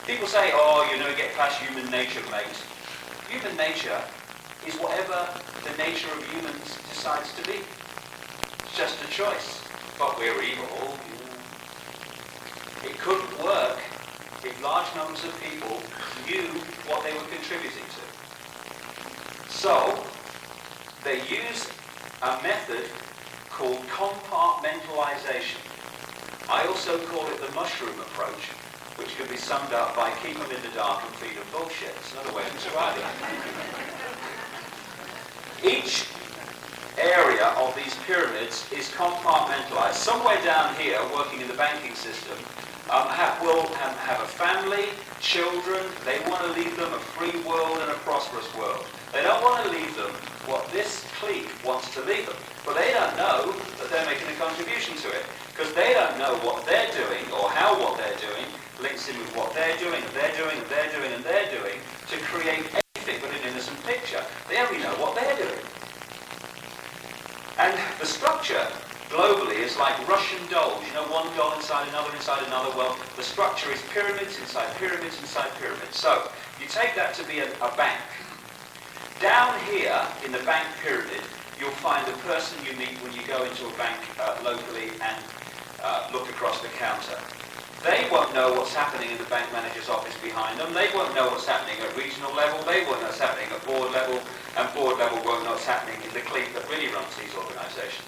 People say, oh, you never get past human nature, mate. Human nature is whatever the nature of humans decides to be. It's just a choice. But we're evil. It couldn't work if large numbers of people knew what they were contributing to. So, they use a method called compartmentalization. I also call it the mushroom approach, which can be summed up by keep them in the dark and feed them bullshit. It's another way of describing it. Each area of these pyramids is compartmentalized. Somewhere down here, working in the banking system, will have a family, children. They want to leave them a free world and a prosperous world. They don't want to leave them what this clique wants to leave them. But they don't know that they're making a contribution to it, because they don't know what they're doing or how what they're doing links in with what they're doing, and they're doing, and they're doing, and they're doing to create anything but an innocent picture. They only know what they're doing. And the structure globally is like Russian dolls. You know, one doll inside another, inside another. Well, the structure is pyramids inside pyramids inside pyramids. So, you take that to be a bank. Down here in the bank pyramid, you'll find the person you meet when you go into a bank locally and look across the counter. They won't know what's happening in the bank manager's office behind them. They won't know what's happening at regional level. They won't know what's happening at board level. And board level won't know what's happening in the clique that really runs these organizations.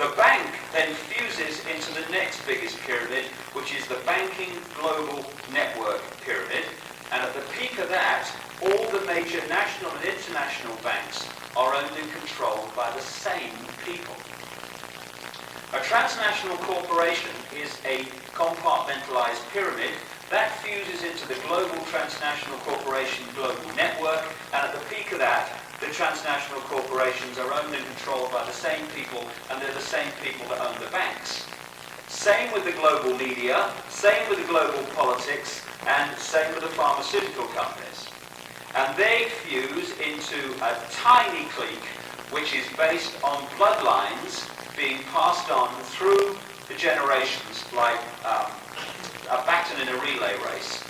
The bank then fuses into the next biggest pyramid, which is the banking global network pyramid. And at the peak of that, all the major national and international banks are owned and controlled by the same people. A transnational corporation is a compartmentalized pyramid that fuses into the global transnational corporation global network, and at the peak of that, the transnational corporations are owned and controlled by the same people, and they're the same people that own the banks. Same with the global media, same with the global politics, and same with the pharmaceutical companies. And they fuse into a tiny clique which is based on bloodlines being passed on through the generations like a baton in a relay race.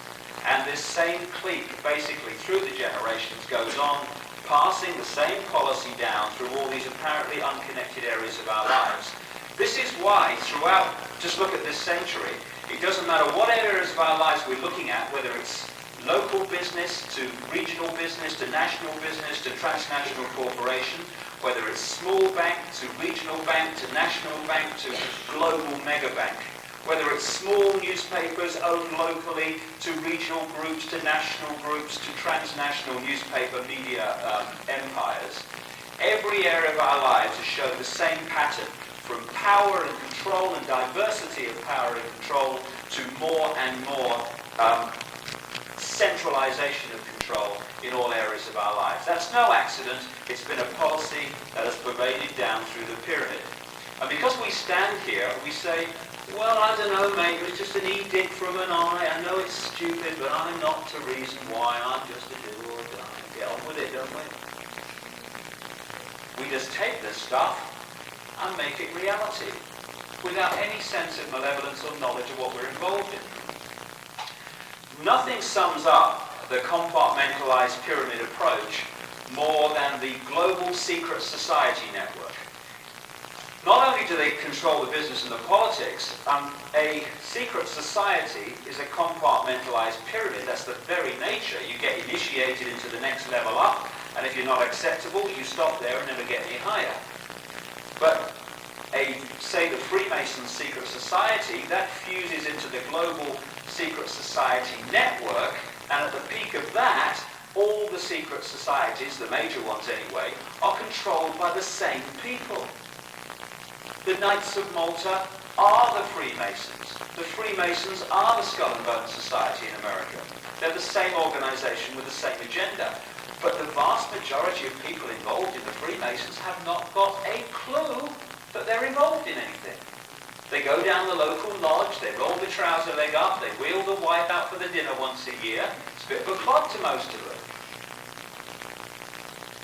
And this same clique basically through the generations goes on passing the same policy down through all these apparently unconnected areas of our lives. This is why throughout, just look at this century, it doesn't matter what areas of our lives we're looking at, whether it's local business to regional business to national business to transnational corporation, whether it's small bank to regional bank to national bank to global mega bank, whether it's small newspapers owned locally to regional groups to national groups to transnational newspaper media empires. Every area of our lives is shown the same pattern, from power and control and diversity of power and control to more and more centralization of control in all areas of our lives. That's no accident. It's been a policy that has pervaded down through the pyramid. And because we stand here, we say, well, I don't know, mate, it was just an edict from an eye. I know it's stupid, but I'm not to reason why. I'm just a do or die. Get on with it, don't we? We just take this stuff and make it reality without any sense of malevolence or knowledge of what we're involved in. Nothing sums up the compartmentalized pyramid approach more than the global secret society network. Not only do they control the business and the politics, a secret society is a compartmentalized pyramid. That's the very nature. You get initiated into the next level up, and if you're not acceptable, you stop there and never get any higher. But say the Freemason secret society, that fuses into the global secret society network, and at the peak of that, all the secret societies, the major ones anyway, are controlled by the same people. The Knights of Malta are the Freemasons. The Freemasons are the Skull and Bones Society in America. They're the same organization with the same agenda. But the vast majority of people involved in the Freemasons have not got a clue that they're involved in anything. They go down the local lodge, they roll the trouser leg up, they wheel the wife out for the dinner once a year. It's a bit of a clog to most of them.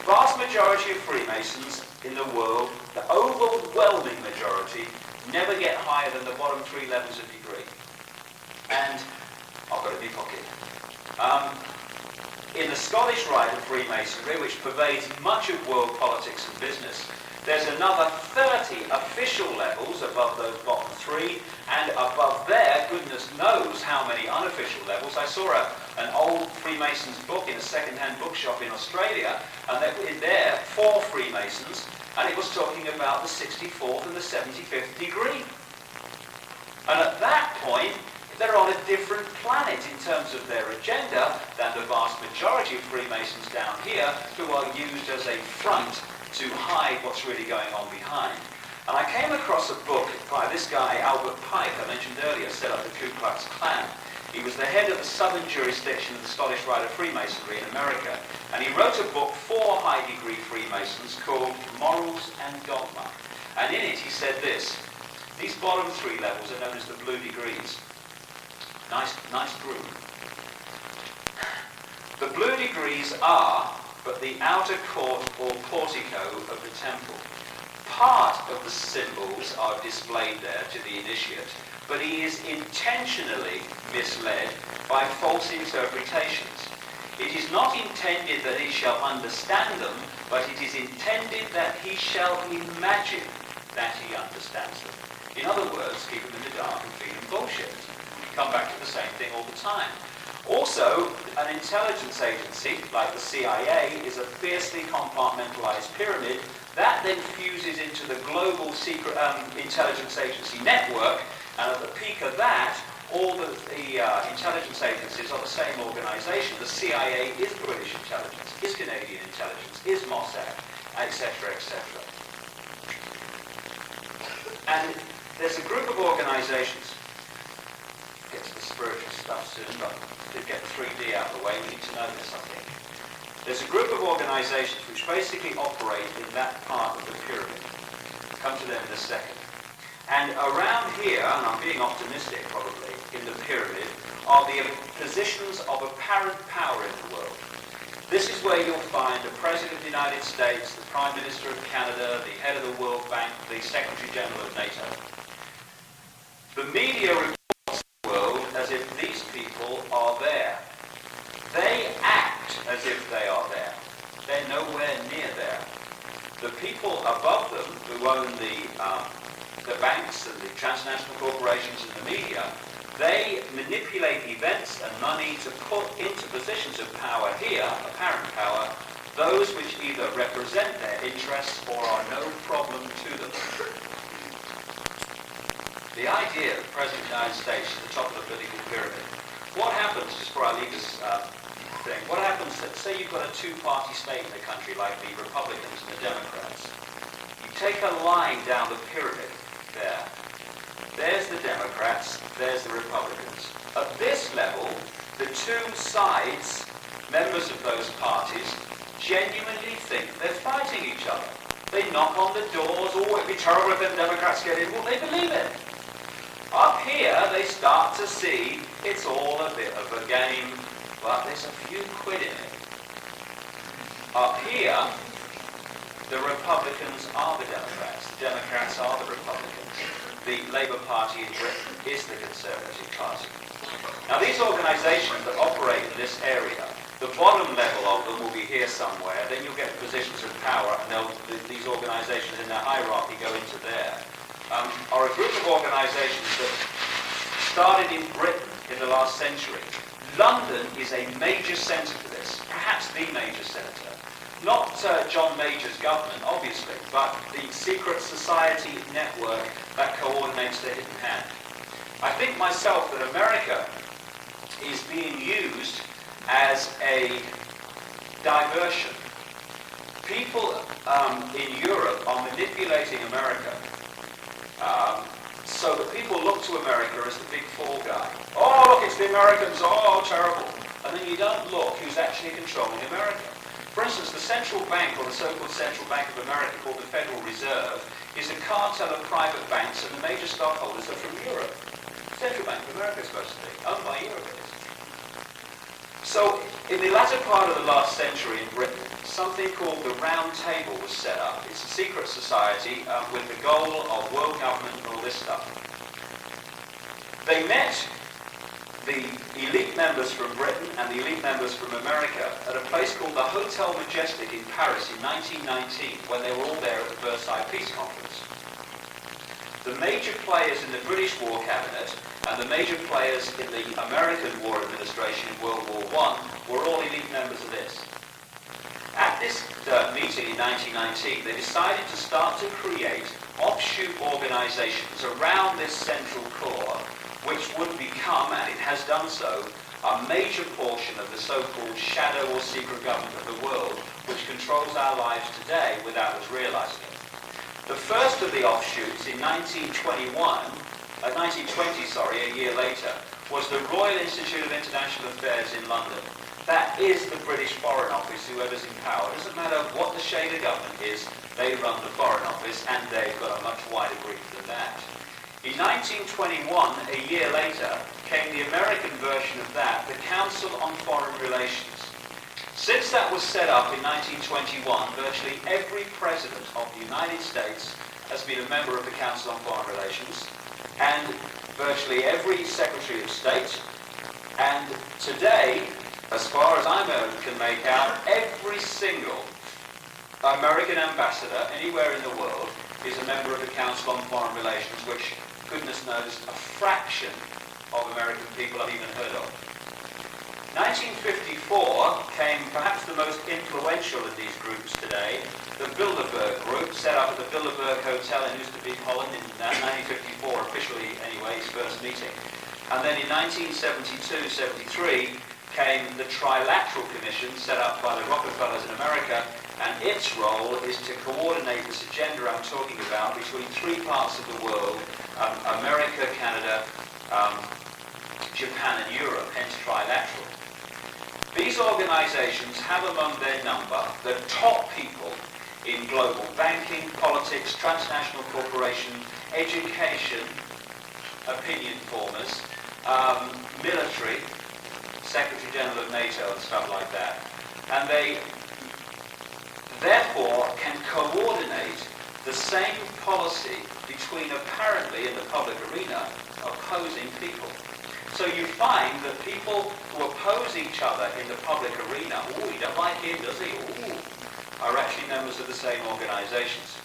Vast majority of Freemasons in the world, the overwhelming majority, never get higher than the bottom 3 levels of degree. And I've got to be pocket. In the Scottish Rite of Freemasonry, which pervades much of world politics and business, there's another 30 official levels above those bottom three, and above there, goodness knows how many unofficial levels. I saw an old Freemasons book in a second-hand bookshop in Australia, and in there, 4 Freemasons, and it was talking about the 64th and the 75th degree. And at that point, they're on a different planet in terms of their agenda than the vast majority of Freemasons down here, who are used as a front to hide what's really going on behind. And I came across a book by this guy, Albert Pike, I mentioned earlier, set up the Ku Klux Klan. He was the head of the southern jurisdiction of the Scottish Rite of Freemasonry in America. And he wrote a book for high-degree Freemasons called Morals and Dogma. And in it he said this: these bottom 3 levels are known as the blue degrees. Nice group. The blue degrees are but the outer court or portico of the temple. Part of the symbols are displayed there to the initiate, but he is intentionally misled by false interpretations. It is not intended that he shall understand them, but it is intended that he shall imagine that he understands them. In other words, keep him in the dark and feed him bullshit. Come back to the same thing all the time. Also, an intelligence agency like the CIA is a fiercely compartmentalized pyramid that then fuses into the global secret intelligence agency network, and at the peak of that, all the intelligence agencies are the same organization. The CIA is British intelligence, is Canadian intelligence, is Mossad, etc., etc. And there's a group of organizations, get to the spiritual stuff soon, but to get the 3D out of the way, we need to know this, I think. There's a group of organizations which basically operate in that part of the pyramid. I'll come to them in a second. And around here, and I'm being optimistic probably, in the pyramid, are the positions of apparent power in the world. This is where you'll find the President of the United States, the Prime Minister of Canada, the head of the World Bank, the Secretary General of NATO. The media reports the world as if these people are there. They act as if they are there. They're nowhere near there. The people above them who own the banks and the transnational corporations and the media, they manipulate events and money to put into positions of power here, apparent power, those which either represent their interests or are no problem to them. The idea of the President of the United States at the top of the political pyramid. What happens, just before I leave this thing, what happens, say you've got a 2-party state in the country like the Republicans and the Democrats. You take a line down the pyramid there. There's the Democrats, there's the Republicans. At this level, the 2 sides, members of those parties, genuinely think they're fighting each other. They knock on the doors, oh, it'd be terrible if the Democrats get in. Well, they believe it. Up here, they start to see it's all a bit of a game, but there's a few quid in it. Up here, the Republicans are the Democrats. The Democrats are the Republicans. The Labour Party in Britain is the Conservative Party. Now, these organisations that operate in this area, the bottom level of them will be here somewhere. Then you'll get positions of power, and these organisations in their hierarchy go into there. Are a group of organisations that started in Britain in the last century. London is a major centre for this, perhaps the major centre. Not John Major's government, obviously, but the secret society network that coordinates the hidden hand. I think myself that America is being used as a diversion. People in Europe are manipulating America so that people look to America as the big fall guy. Oh, look, it's the Americans, oh, terrible. And then you don't look who's actually controlling America. For instance, the central bank, or the so-called Central Bank of America, called the Federal Reserve, is a cartel of private banks, and the major stockholders are from Europe. Central Bank of America is supposed to be owned by Europe. So, in the latter part of the last century in Britain, something called the Round Table was set up. It's a secret society with the goal of world government and all this stuff. They met the elite members from Britain and the elite members from America at a place called the Hotel Majestic in Paris in 1919, when they were all there at the Versailles Peace Conference. The major players in the British War Cabinet and the major players in the American War Administration in World War I were all elite members of this. At this meeting in 1919, they decided to start to create offshoot organizations around this central core, which would become, and it has done so, a major portion of the so-called shadow or secret government of the world, which controls our lives today without us realizing it. The first of the offshoots in 1920, a year later, was the Royal Institute of International Affairs in London. That is the British Foreign Office, whoever's in power. It doesn't matter what the shade of government is, they run the Foreign Office, and they've got a much wider brief than that. In 1921, a year later, came the American version of that, the Council on Foreign Relations. Since that was set up in 1921, virtually every president of the United States has been a member of the Council on Foreign Relations, and virtually every Secretary of State, and today, as far as I can make out, every single American ambassador anywhere in the world is a member of the Council on Foreign Relations, which, goodness knows, a fraction of American people have even heard of. 1954 came perhaps the most influential of these groups today, the Bilderberg Group, set up at the Bilderberg Hotel in Oosterbeek, Holland in 1954, officially anyway, his first meeting. And then in 1972-73 came the Trilateral Commission set up by the Rockefellers in America, and its role is to coordinate this agenda I'm talking about between three parts of the world, America, Canada, Japan and Europe, hence trilateral. These organizations have among their number the top people in global banking, politics, transnational corporation, education, opinion formers, military, Secretary General of NATO and stuff like that. And they therefore can coordinate the same policy between apparently, in the public arena, opposing people. So you find that people who oppose each other in the public arena, oh, he don't like him, does he? Ooh, are actually members of the same organizations.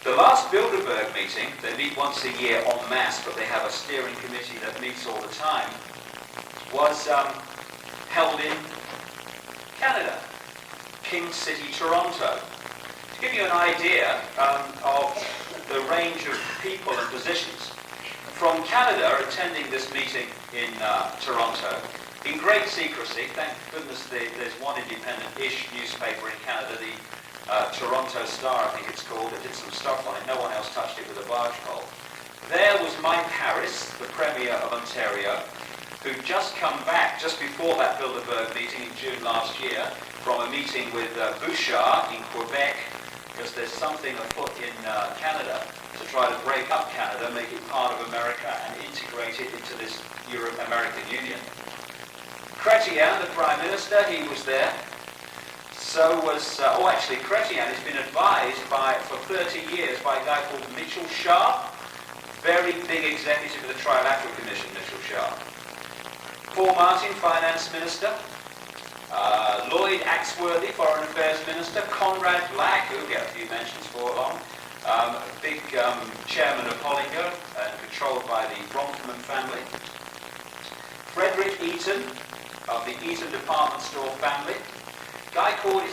The last Bilderberg meeting, they meet once a year en masse, but they have a steering committee that meets all the time, was held in Canada, King City, Toronto. To give you an idea of the range of people and positions, from Canada attending this meeting in Toronto, in great secrecy, thank goodness there's one independent-ish newspaper in Canada, the Toronto Star, I think it's called, that did some stuff on it. No one else touched it with a barge pole. There was Mike Harris, the Premier of Ontario, who'd just come back just before that Bilderberg meeting in June last year from a meeting with Bouchard in Quebec, because there's something afoot in Canada to try to break up Canada, make it part of America, and integrate it into this American Union. Chrétien, the Prime Minister, he was there. So was, actually, Chrétien has been advised for 30 years by a guy called Mitchell Sharp, very big executive of the Trilateral Commission, Mitchell Sharp. Paul Martin, Finance Minister. Lloyd Axworthy, Foreign Affairs Minister. Conrad Black, who'll get a few mentions for long. Big chairman of Hollinger, controlled by the Bronfman family. Frederick Eaton, of the Eaton department store family. Guy called,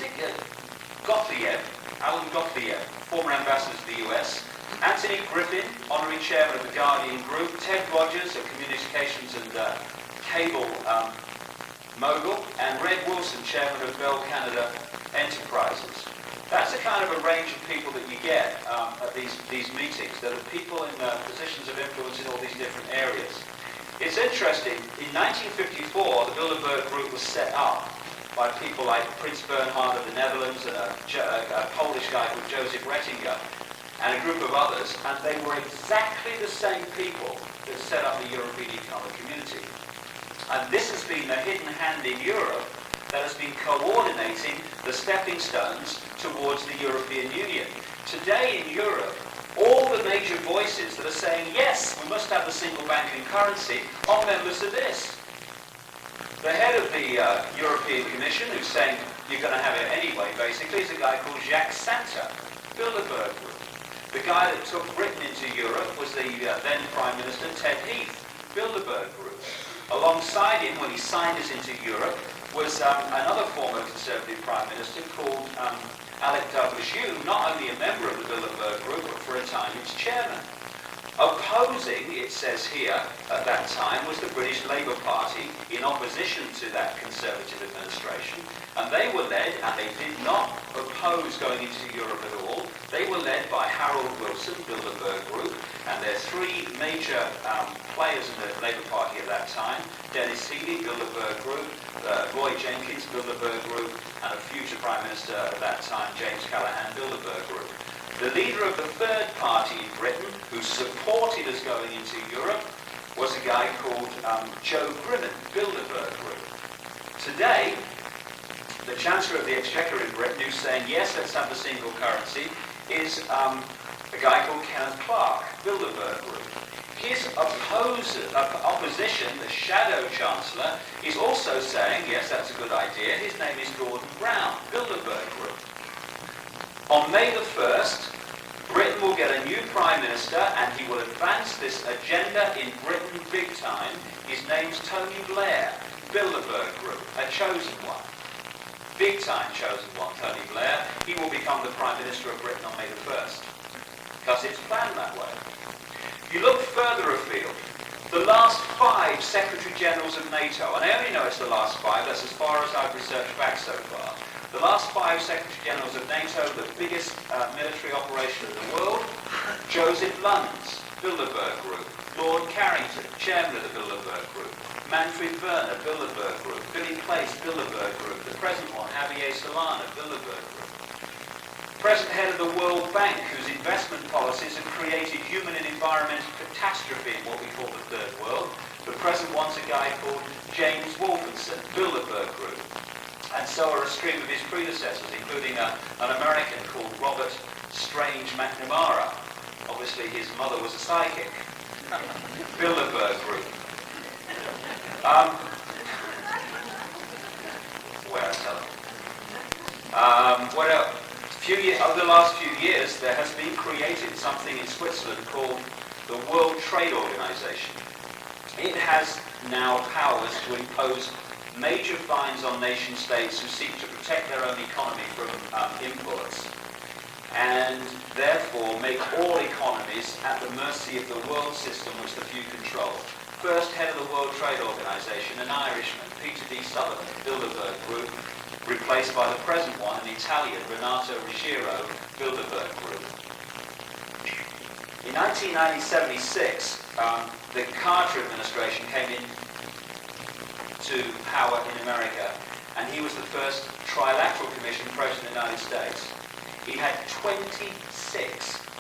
Gottlieb, Alan Gottlieb, former ambassador to the US. Anthony Griffin, honorary chairman of the Guardian Group. Ted Rogers, a communications and cable mogul. And Red Wilson, chairman of Bell Canada Enterprises. That's the kind of a range of people that you get at these meetings, that are people in positions of influence in all these different areas. It's interesting, in 1954, the Bilderberg Group was set up by people like Prince Bernhard of the Netherlands and a Polish guy called Joseph Rettinger and a group of others, and they were exactly the same people that set up the European Economic Community. And this has been the hidden hand in Europe that has been coordinating the stepping stones towards the European Union. Today in Europe, all the major voices that are saying, yes, we must have the single banking currency, are members of this. The head of the European Commission, who's saying you're going to have it anyway, basically, is a guy called Jacques Santer, Bilderberg Group. The guy that took Britain into Europe was the then Prime Minister Ted Heath, Bilderberg Group. Alongside him, when he signed us into Europe, was another former Conservative Prime Minister called Alec Douglas-Home, not only a member of the Bilderberg Group, but for a time its chairman. Opposing, it says here, at that time, was the British Labour Party in opposition to that Conservative administration. And they were led, and they did not oppose going into Europe at all, they were led by Harold Wilson, Bilderberg Group, and their three major players in the Labour Party at that time, Dennis Healey, Bilderberg Group, Roy Jenkins, Bilderberg Group, and a future Prime Minister at that time, James Callaghan, Bilderberg Group. The leader of the third party in Britain, who supported us going into Europe, was a guy called Joe Grimond, Bilderberg Group. Today, the Chancellor of the Exchequer in Britain, who's saying, yes, let's have the single currency, is a guy called Kenneth Clarke, Bilderberg Group. His opposition, the shadow Chancellor, is also saying, yes, that's a good idea. His name is Gordon Brown, Bilderberg Group. On May the 1st, Britain will get a new Prime Minister and he will advance this agenda in Britain big time. His name's Tony Blair, Bilderberg Group, a chosen one. Big time chosen one, Tony Blair. He will become the Prime Minister of Britain on May the 1st. Because it's planned that way. If you look further afield, the last 5 Secretary Generals of NATO, and I only know it's the last 5, that's as far as I've researched back so far. The last 5 Secretary Generals of NATO, the biggest military operation in the world, Joseph Luns, Bilderberg Group, Lord Carrington, Chairman of the Bilderberg Group, Manfred Vernon, Bilderberg Group, Billy Place, Bilderberg Group, the present one, Javier Solana, Bilderberg Group. Present head of the World Bank, whose investment policies have created human and environmental catastrophe in what we call the Third World. The present one's a guy called James Wolfenson, Bilderberg Group. And so are a stream of his predecessors, including an American called Robert Strange McNamara. Obviously his mother was a psychic. Bilderberg Group. Where I tell them. What else? Over the last few years, there has been created something in Switzerland called the World Trade Organization. It has now powers to impose major fines on nation states who seek to protect their own economy from imports, and therefore make all economies at the mercy of the world system which the few control. First head of the World Trade Organization, an Irishman, Peter D. Sullivan, Bilderberg Group, replaced by the present one, an Italian, Renato Ruggiero, Bilderberg Group. In 1976, the Carter administration came in to power in America, and he was the first trilateral commission president of the United States. He had 26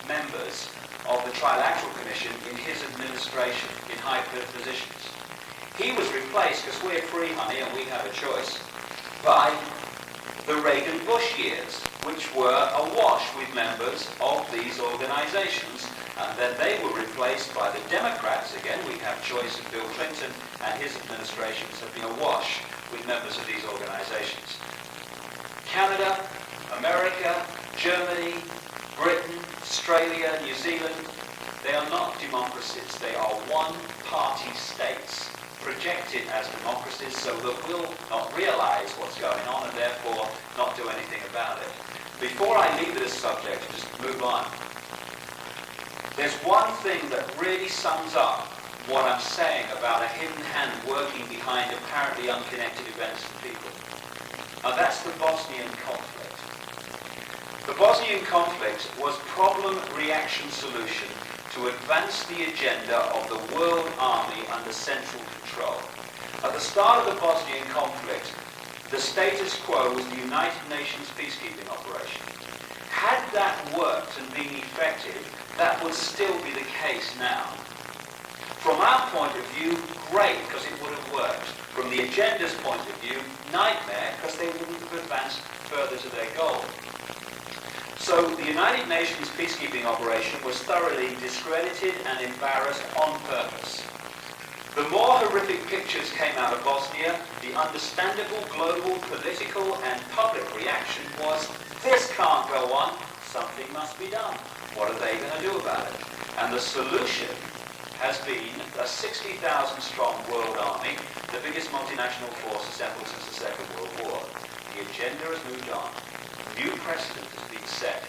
members of the trilateral commission in his administration in high positions. He was replaced, because we're free, honey, and we have a choice, by the Reagan-Bush years, which were awash with members of these organizations. And then they were replaced by the Democrats. Again, we have choice of Bill Clinton, and his administrations have been awash with members of these organizations. Canada, America, Germany, Britain, Australia, New Zealand, they are not democracies. They are one-party states, projected as democracies, so that we'll not realize what's going on and therefore not do anything about it. Before I leave this subject, just move on. There's one thing that really sums up what I'm saying about a hidden hand working behind apparently unconnected events and people. Now that's the Bosnian conflict. The Bosnian conflict was problem-reaction solution to advance the agenda of the World Army under central control. At the start of the Bosnian conflict, the status quo was the United Nations peacekeeping operation. Had that worked and been effective, that would still be the case now. From our point of view, great, because it would have worked. From the agenda's point of view, nightmare, because they wouldn't have advanced further to their goal. So the United Nations peacekeeping operation was thoroughly discredited and embarrassed on purpose. The more horrific pictures came out of Bosnia, the understandable global political and public reaction was, this can't go on, something must be done. What are they going to do about it? And the solution has been a 60,000 strong world army, the biggest multinational force assembled since the Second World War. The agenda has moved on. New precedent has been set.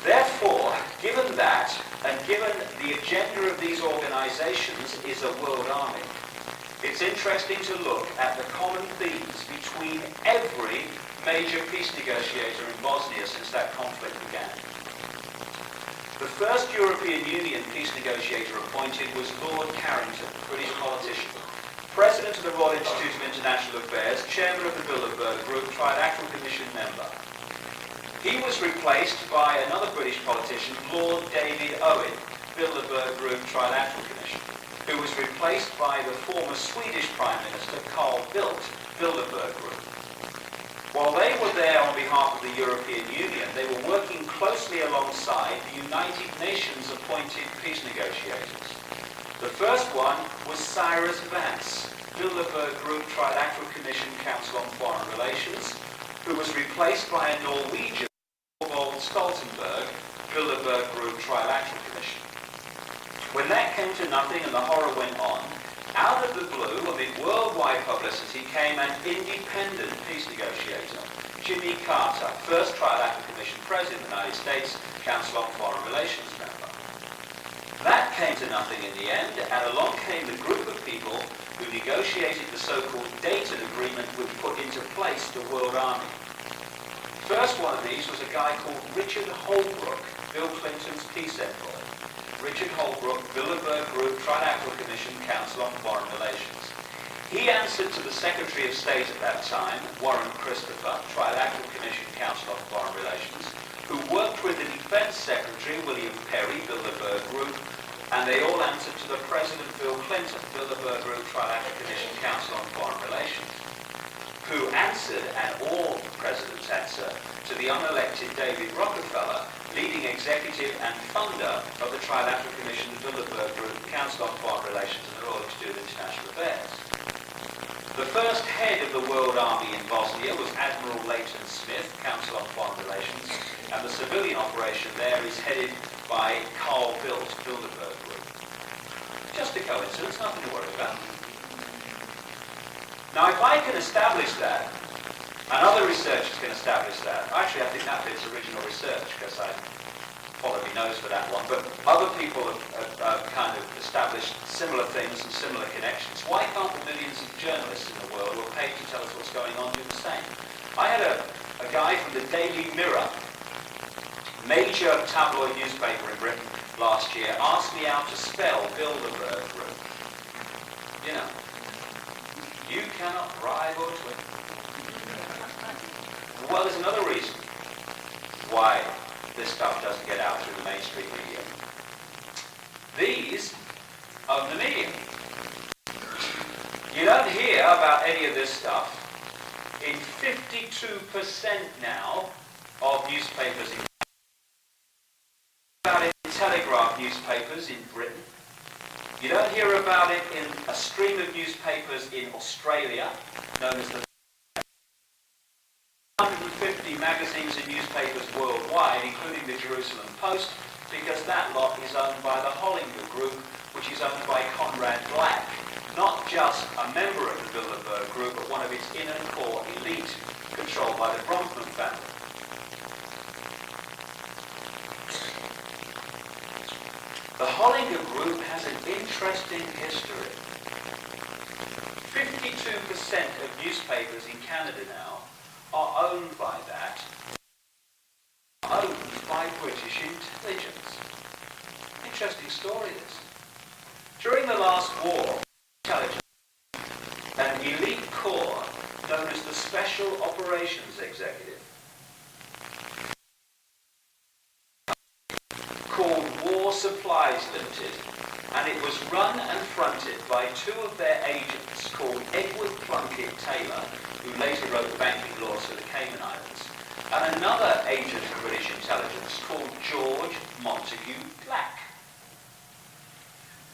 Therefore, given that, and given the agenda of these organizations is a world army, it's interesting to look at the common themes between every major peace negotiator in Bosnia since that conflict began. The first European Union peace negotiator appointed was Lord Carrington, British politician, President of the Royal Institute of International Affairs, Chairman of the Bilderberg Group, Trilateral Commission member. He was replaced by another British politician, Lord David Owen, Bilderberg Group, Trilateral Commission, who was replaced by the former Swedish Prime Minister, Carl Bildt, Bilderberg Group. While they were there on behalf of the European Union, they were working closely alongside the United Nations appointed peace negotiators. The first one was Cyrus Vance, Bilderberg Group Trilateral Commission Council on Foreign Relations, who was replaced by a Norwegian, Thorvald Stoltenberg, Bilderberg Group Trilateral Commission. When that came to nothing and the horror went on, out of the blue, amid worldwide publicity, came an independent peace negotiator, Jimmy Carter, first Trilateral Commission President of the United States, Council on Foreign Relations member. That came to nothing in the end, and along came the group of people who negotiated the so-called Dayton Agreement which put into place the World Army. First one of these was a guy called Richard Holbrooke, Bill Clinton's peace envoy. Richard Holbrooke, Bilderberg Group, Trilateral Commission, Council on Foreign Relations. He answered to the Secretary of State at that time, Warren Christopher, Trilateral Commission, Council on Foreign Relations, who worked with the Defense Secretary, William Perry, Bilderberg Group, and they all answered to the President Bill Clinton, Bilderberg Group, Trilateral Commission, Council on Foreign Relations, who answered, and all presidents answer, to the unelected David Rockefeller, leading executive and funder of the Trilateral Commission, the Bilderberg Group, Council on Foreign Relations, and the Royal Institute of International Affairs. The first head of the World Army in Bosnia was Admiral Leighton Smith, Council on Foreign Relations, and the civilian operation there is headed by Carl Bildt, Bilderberg Group. Just a coincidence, nothing to worry about. Now, if I can establish that, and other researchers can establish that. Actually, I think that bit's original research, because I followed my nose for that one. But other people have kind of established similar things and similar connections. Why can't the millions of journalists in the world who are paid to tell us what's going on do the same? I had a guy from the Daily Mirror, major tabloid newspaper in Britain last year, asked me how to spell Bilderberg Group. You know, you cannot bribe or twit. Well, there's another reason why this stuff doesn't get out through the mainstream media. These own the media. You don't hear about any of this stuff in 52% now of newspapers in about it in Telegraph newspapers in Britain. You don't hear about it in a stream of newspapers in Australia, known as the 150 magazines and newspapers worldwide, including the Jerusalem Post, because that lot is owned by the Hollinger Group, which is owned by Conrad Black, not just a member of the Bilderberg Group, but one of its inner core elite, controlled by the Bronfman family. The Hollinger Group has an interesting history. 52% of newspapers in Canada now are owned by that, owned by British intelligence. Interesting story, this. During the last war, intelligence, an elite corps known as the Special Operations Executive, called War Supplies Limited, and it was run and fronted by two of their agents called Edward Plunkett Taylor, who later wrote banking laws for the Cayman Islands, and another agent of British intelligence called George Montague Black.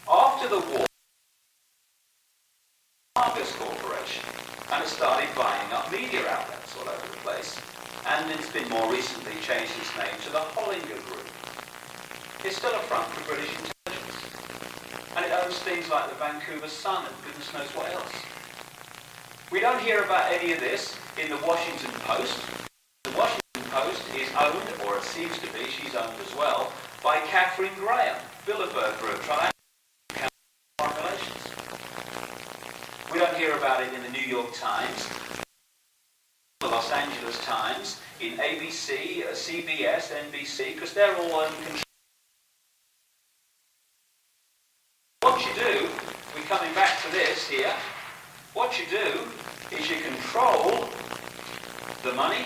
After the war, Argus Corporation, and it started buying up media outlets all over the place, and it's been more recently changed its name to the Hollinger Group. It's still a front for British intelligence, and it owns things like the Vancouver Sun and goodness knows what else. We don't hear about any of this in the Washington Post. The Washington Post is owned, or it seems to be, she's owned as well, by Catherine Graham, Bilderberg Group, trying to foreign relations. We don't hear about it in the New York Times, the Los Angeles Times, in ABC, CBS, NBC, because they're all in control. What you do, we're coming back to this here, what you do is you control the money,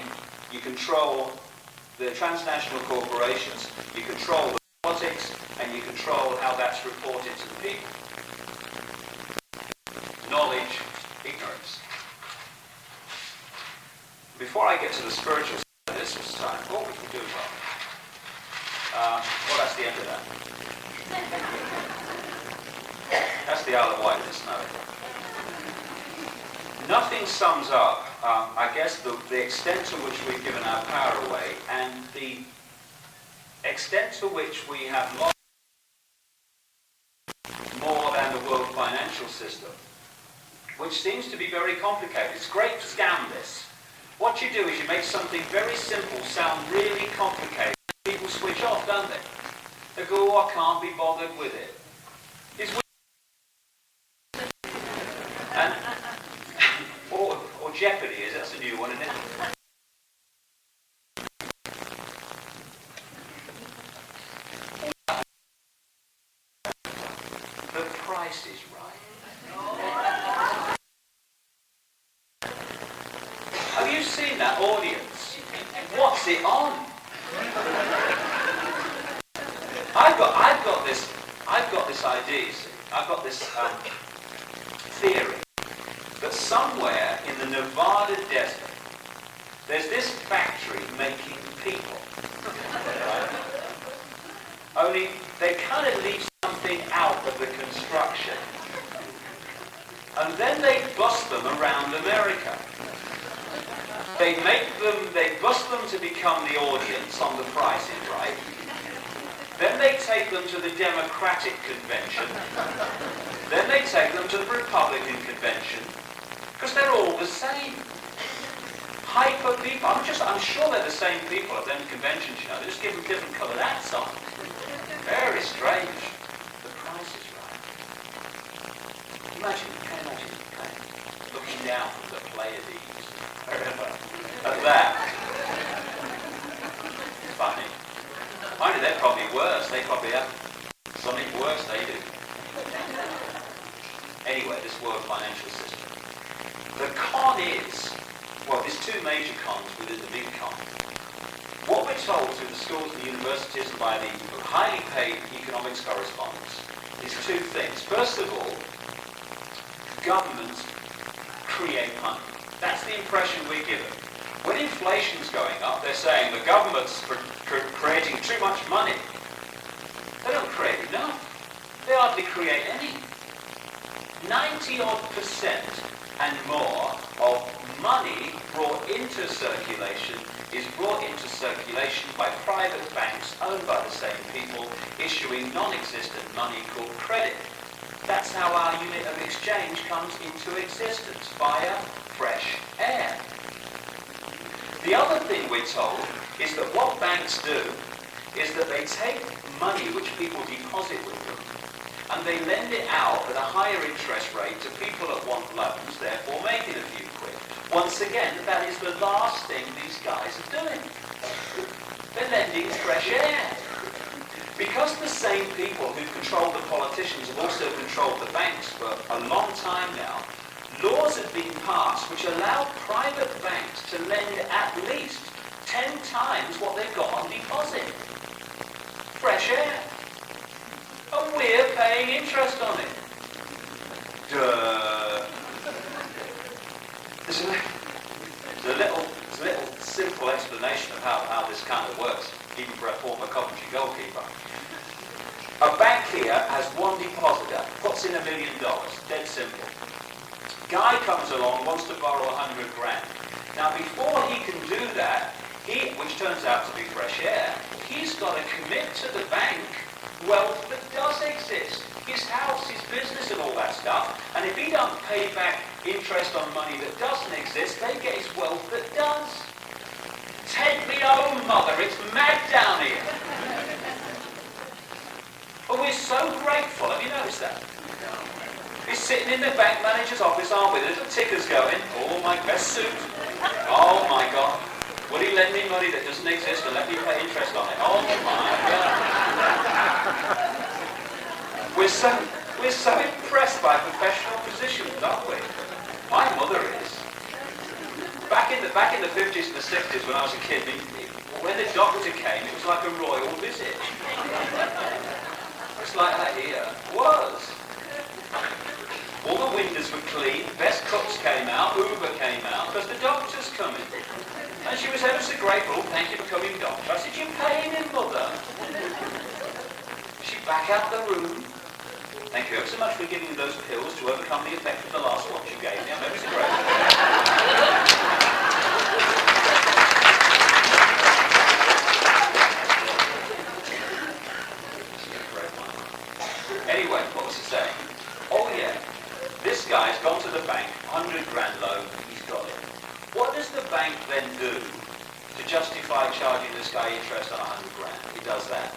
you control the transnational corporations, you control the politics, and you control how that's reported to the people. Knowledge, ignorance. Before I get to the spiritual side of this time, what we can do, well, that's the end of that. That's the Isle of Wight, the snow. Nothing sums up, I guess, the extent to which we've given our power away and the extent to which we have lost more than the world financial system, which seems to be very complicated. It's great to scam this. What you do is you make something very simple sound really complicated. People switch off, don't they? They go, oh, I can't be bothered with it. And, or Jeopardy is, that's a new one, isn't it? The Price is Right. Have you seen that audience? What's it on? I've got this idea, you see. I've got this theory that somewhere in the Nevada desert there's this factory making people. Right? Only they kind of leave something out of the construction. And then they bust them around America. They bust them to become the audience on The Price is Right. Then they take them to the Democratic Convention. Then they take them to the Republican Convention. Because they're all the same. Hyper people. I'm sure they're the same people at them conventions, you know. They just give them different coloured hats on. Very strange. The Price is Right. Imagine looking down from the Pleiades. At that. Funny. Mind you, they're probably worse. They probably have something worse they do. Anyway, this world financial system. The con is, well, there's two major cons within the big con. What we're told through the schools and the universities and by the highly paid economics correspondents is two things. First of all, governments create money. That's the impression we're given. When inflation's going up, they're saying the government's creating too much money. They don't create enough. They hardly create any. 90% and more of money brought into circulation is brought into circulation by private banks owned by the same people issuing non-existent money called credit. That's how our unit of exchange comes into existence, via fresh air. The other thing we're told is that what banks do is that they take money which people deposit with them and they lend it out at a higher interest rate to people that want loans, therefore making a few quid. Once again, that is the last thing these guys are doing. They're lending fresh air. Because the same people who control the politicians have also controlled the banks for a long time now, laws have been passed which allow private banks to lend at least 10 times what they've got on deposit. Fresh air. And we're paying interest on it. Duh. There's a little simple explanation of how this kind of works, even for a former Coventry goalkeeper. A bank here has one depositor, puts in $1 million, dead simple. Guy comes along, wants to borrow 100 grand. Now before he can do that, which turns out to be fresh air, he's got to commit to the bank wealth that does exist. His house, his business and all that stuff. And if he don't pay back interest on money that doesn't exist, they get his wealth that does. Take me home, mother, it's mad down here. But we're so grateful, have you noticed that? We're sitting in the bank manager's office, aren't we? The little ticker's going, oh, my best suit. Oh, my God. Will he lend me money that doesn't exist and let me pay interest on it? Oh, my God. We're so impressed by professional positions, aren't we? My mother is. Back in the 50s and the 60s when I was a kid, when the doctor came, it was like a royal visit. It's like that here. It was. All the windows were clean, best cooks came out, Uber came out, because the doctor's coming. And she was ever so grateful, thank you for coming, doctor. I said, you're paying him, mother. She back out the room. Thank you ever so much for giving me those pills to overcome the effect of the last one you gave me. I'm ever so grateful. Anyway, what was I saying? Oh yeah, this guy's gone to the bank, 100 grand loan, he's got it. What does the bank then do to justify charging this guy interest on 100 grand? He does that.